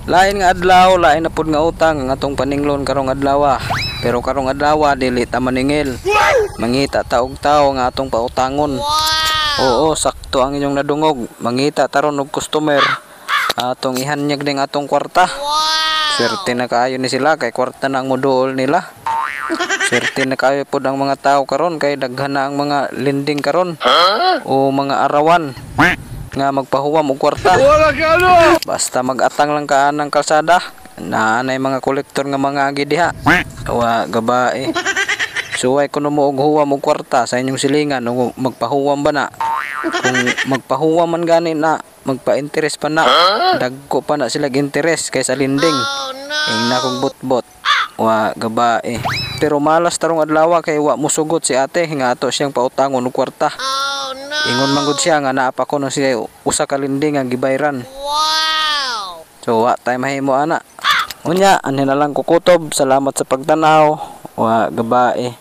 Lain nga adlaw, lain na pud nga utang nga atong paninglon karong adlaw. Pero karong adlaw dili ta maningil. Mangita ta og tawo nga atong pautangon. Oo, sakto ang inyong nadungog. Mangita taron og customer. Atong ihanyag ning atong kwarta. Swerte na kaayo ni sila kay kwarta na ang moduol nila. Swerte na kaayo pod ang mga tao karon kay daghan na ang mga lending karon. O mga arawan nga magpahuwam og kwarta. Basta mag-atang lang ka ng kalsada. Naanay mga kolektor nga mga agi diha. Wa gabae. Suway kuno mo og huwam og kwarta sa inyong silingan o magpahuwam ba na. Kung magpahuwam man gani na, magpa-interest pa na. Dagko pa na sila interest kaysa lending. Ingna kog bot-bot. Wa gabae. Pero malas tarong adlaw kay wa musugot si ate nga ato siyang pautangon og kwarta. Ingon man gud siya nga naapa ko no siya usa ka lending nga gibayran. So wa tay mahimo ana. Unya ani na lang kukutob. Salamat sa pagtanaw. Wa gabae.